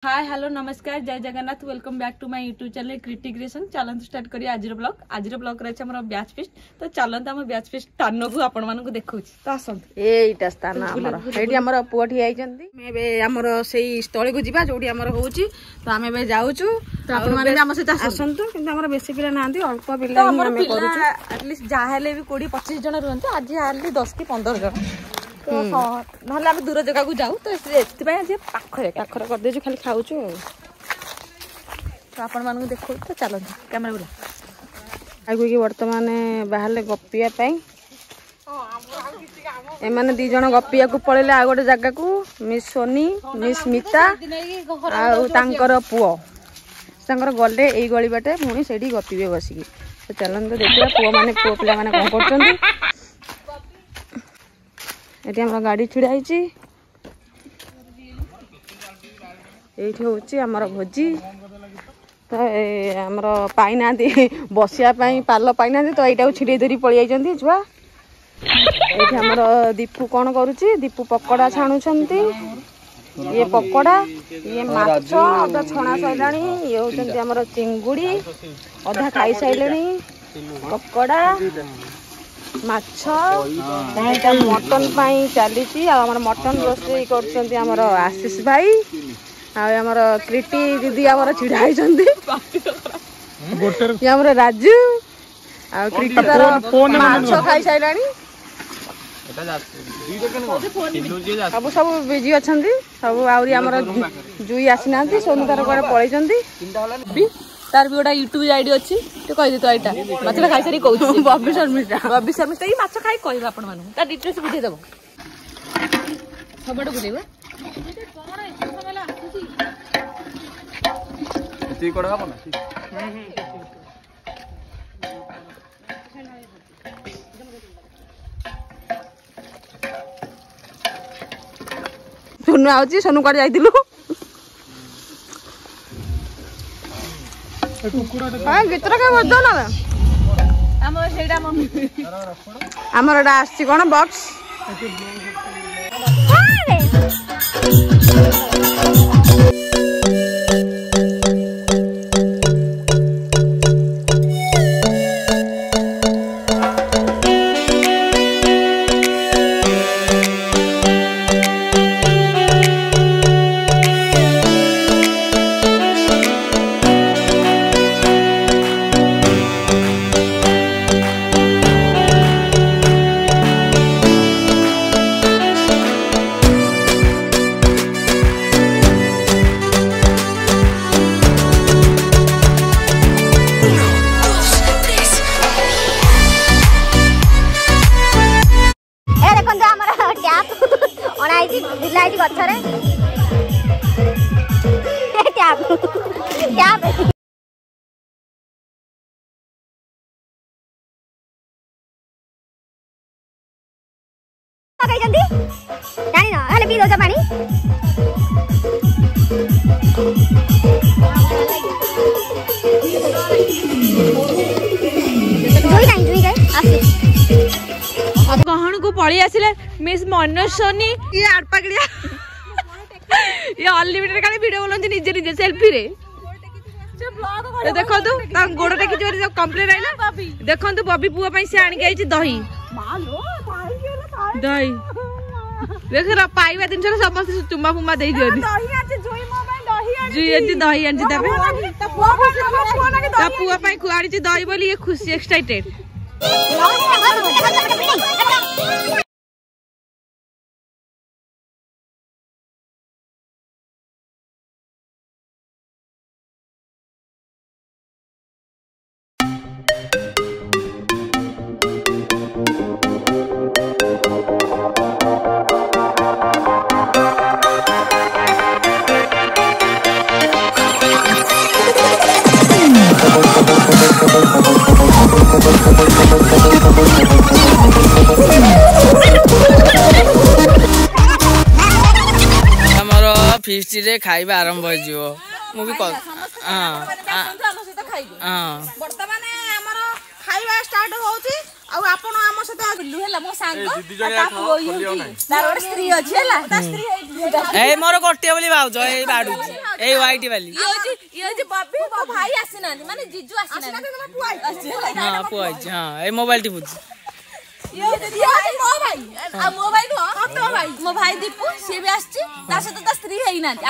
हाय hello नमस्कार जय Jagannath welcome back to my YouTube channel Kriti creation चलते स्टार्ट करिए आज ब्लॉग रही हमर बैच फिस्ट तो चलते हम बैच फिस्ट स्थान को आपण मानक देखौछि तो आसंत एटा स्थान हमर एठी हमर पुअठी आइचंती मेबे हमर सेही स्थल को जिबा जोडी हमर होउछि तो हमें बे जाउछु तो आपण माने हम से आसंतु किंतु हमर बेसी पिला नांती अल्प पिला हम करूछु एटलीस्ट जाहेले भी 20-25 जन रहंते आज हाली 10 की 15 जन तो नहले हम दूर जगह को जाऊ तो एथि आज पाखरे कर देछु खाली खाउछु तो आपण मानक देखौ तो चलंत कैमरा बुला आगु की वर्तमान बाहरले गपिया पई एमाने दी जण गपिया को पळेले आ गोटे जगह को मिस सोनी मिस मिता आ तांकर पुओ तांकर गले एई गली बाटे मुनी सेडी गपिबे बसिकी तो चलंत देखिया पुओ माने पुओ पिला माने कोन करचंदी एटी हमरा गाड़ी छिड़ा आइची एठी होची हमर भोजी तो हमर पाइना बसिया पाई पाल पाइना तो एटा छिड़े धरी पळि आइचंती छुआ एठी हमर दीपू कोन करूची दीपू पकोड़ा छाणुछंती ये पकोड़ा ये माछ अधा छणा सैलाणी ये होचंती हमर चिंगुड़ी अधा खाई सैलाणी पकोड़ा माछ मटन पाई चली आमर मटन रोषे कर आशीष भाई आमर कृति दीदी आमर छिड़ा होमर राजू कृति तार माछ खाई सारा सब सब बिजी अच्छा सब आमर जुई आसी ना सोनू तार कड़े पलि तार भी गोटा यूट्यूब आईडी अच्छी तो कह दे तो एटा माछला खाई सारी कहू बबी शर्मिष्ठा ये माछ खाई कहबा आपण मानु ता डिटेल्स बुझे देबो सबड बुझेबा एती कोडा बना सोनू आउची सोनू कड़ जाइतिलु भितर क्या बदो ना आमर आसी कौन बॉक्स कहण को पळी आसिले मिस मनोज सोनी ये आडपागड़िया ये अनलिमिटेड काले वीडियो बोलंती निजे निजे सेल्फी रे देखो तो गोड़ टेकी जो कंप्लेन आइला देखो तो बबी पुआ से आनिक आई दही दही देख पाइबा दिन समस्त चुम्मा फुम्मा दे दियो जुई दही आनी पुआ खुआड़ी दही बोली ये खुशी एक्साइटेड फिस्ट रे खाइबा आरंभ हो जिवो मु भी वर्तमान हमर खाइबा स्टार्ट होउची आ आपण हम सहित लुहेला मो सांग तार स्त्री अछि हला ता स्त्री ଏଇ ମୋର ଗୋଟିଏ ବୋଲି ଭାଉଜ ଏଇ ବାଡୁଛି ଏଇ ହ୍ୱାଇଟ ବାଲି ଇଏ ହଉଛି ବବି ମୋ ଭାଇ ଆସିନାହାନ୍ତି ମାନେ ଜିଜୁ ଆସିନାହାନ୍ତି ହଁ ପୁଅ ହେଇଛି ହଁ ଏଇ ମୋବାଇଲ ଟିପୁଛି ମୋ ଭାଇ ଦୀପୁ ସିଏ ବି ଆସିଛି ତା ସହିତ ତା ସ୍ତ୍ରୀ ହେଇନାହାନ୍ତି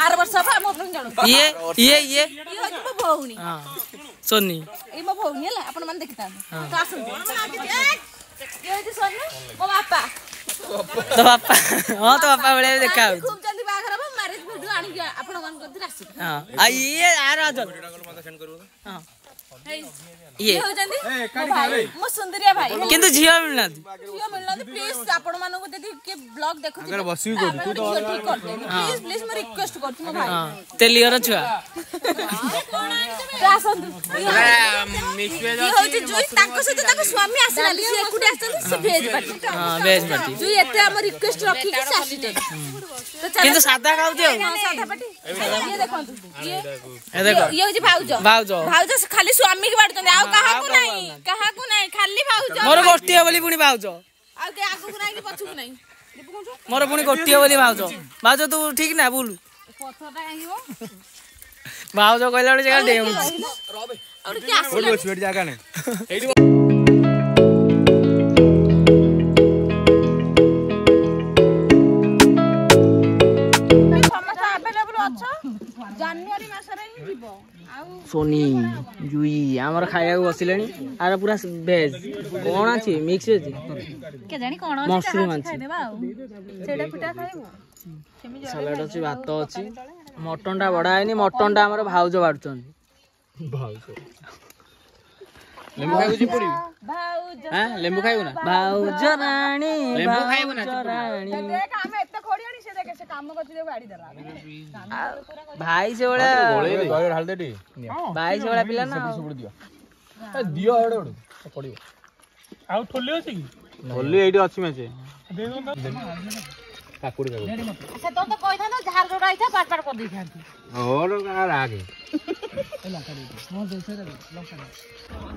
ଆର ବର୍ଷ ହବ ଇଏ ଇଏ ଇଏ ହଉଛି ମୋ ଭଉଣୀ ସୋନି ଏଇ ମୋ ଭଉଣୀ ହେଲା ଆପଣ ମାନେ ଦେଖିଥାନ୍ତି ତ ଆସନ୍ତୁ ଇଏ ହଉଛି ସୋନି ମୋ ବାପା ତୋ ବାପା ହଁ ତୋ ବାପା ଭଳିଆ ଦେଖା ହଉଛି ଖୁବ୍ ଜଲ୍ଦି ବାହାଘର ହବ ମ୍ୟାରେଜ ଭିଡିଓ ଆଣିକି ଆପଣ ମାନଙ୍କ କତିରେ ଆସିବେ ହଁ ଆଉ ଇଏ ଆର ହଁ ଇଏ ହଉଛନ୍ତି ମୋ ଭାଇ ମୋ ସୁନ୍ଦରିଆ ଭାଇ କିନ୍ତୁ ଝିଅ ମିଳୁନାହାନ୍ତି ଝିଅ ମିଳୁନାହାନ୍ତି ପ୍ଲିଜ ଆପଣ ମାନଙ୍କୁ ଯଦି କିଏ ବ୍ଲଗ ଦେଖୁଥିବେ ପ୍ଲିଜ ପ୍ଲିଜ ମୁଁ ରିକ୍ୱେଷ୍ଟ କରୁଛି ମୋ ଭାଇ ତେଲିଅର ଛୁଆ ଆସନ୍ତୁ ଇଏ ହଉଛି ଜୁଇ ତାଙ୍କ ସହିତ ତାଙ୍କ ସ୍ୱାମୀ ଆସିନାହାନ୍ତି ସେ ଏକୁଟିଆ ଆସିଛନ୍ତି ସେ ଭେଜ ପାର୍ଟି ହଁ ଭେଜ ପାର୍ଟି ଜୁଇ ଏତେ ଆମ ରିକ୍ୱେଷ୍ଟ ରଖିକି ସେ ଆସିଛନ୍ତି କିନ୍ତୁ ସାଧା ଖାଉଛି ଆଉ ସାଧା ପାର୍ଟି ଇଏ ଦେଖନ୍ତୁ ଦେଖ ଇଏ ହଉଛି ଭାଉଜ ଭାଉଜ ଭାଉଜ ଖାଲି ସ୍ୱାମୀ କି ବାଡୁଛନ୍ତି ଆଉ କାହାକୁ ନାହିଁ ଖାଲି ଭାଉଜ ମୋର ଗୋଟିଏ ବୋଲି ପୁଣି ଭାଉଜ ଆଉ କେ ଆଗକୁ ନାହିଁ କି ପଛକୁ ନାହିଁ ମୋର ପୁଣି ଗୋଟିଏ ବୋଲି ଭାଉଜ ଭାଉଜ ତୁ ଠିକ ନା ବୁଲୁ ପଥରଟା କାହିଁକି ଭାଉଜ କହିଲା ବେଳେ ଜାଗା ଡେଉଁଛି ଆଉ ଟିକେ ଆସିଲେ ଜାଗା ନାହିଁ ସମସ୍ତେ ଆଭେଲେବଲ ଅଛ ଜାନୁଆରୀ ମାସରେ ହିଁ ଯିବ ଆଉ सोनी जुई आमर खाया बसिले आर पूरा भेज कौन अच्छी मिक्स भेज କେଜାଣି କଣ मशरूम अच्छी ଖାଇଦେବା ଆଉ ସେଇଟା ପିଠା ଖାଇବୁ सलाड अच्छी भात अच्छी मटन टा बड़ा है मटन टा आमर भाउज बाड़ुचन लेम्बू खाइबू जी पड़ी ଭାଉଜ हां लेम्बू खाइबू ना भाउज रानी लेम्बू खाइबू ना रानी देख ଆମେ ଏତେ ଖୋଡିଆଣି ସେ ଦେଖେ ସେ କାମ କରୁଛି ଦେଖ ଗାଡି ଦେଲା भाई से बड़ा गळे ढाल दे टी भाई से बड़ा पिला ना सुबड़ दियो ए दियो हड़ हड़ पड़ियो ଆଉ ଠୋଲି ଅଛି କି होली एडी अछि मेचे ଦେଇ ଦଉନ काकुड़ी का ସେ ତ କହିଥାନ୍ତା ଝାଲ ରୋଡ ଆଇଥା ପାଟ ପାଟ କରି ଦେଇଥାନ୍ତି और का आगे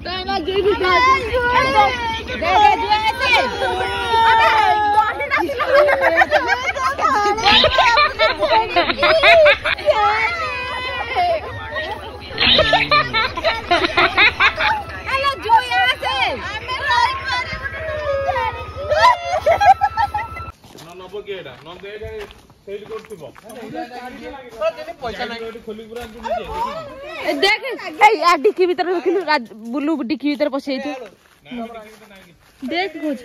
ତାଇନା ଜୁଇ ବି ଦେ ଦେ ଜୁଇ हेलो जूई आसे ଆମେ ରହି ନବ କି ଏଟା ନ ଦେ ଏଟା ସେଇଠି କରୁଥିବ ପଇସା ନାହିଁ ଖୋଲି ପୁରା देख ए डिक्की भीतर रखिलु बुल्लू डिक्की भीतर पसई तू देख कुछ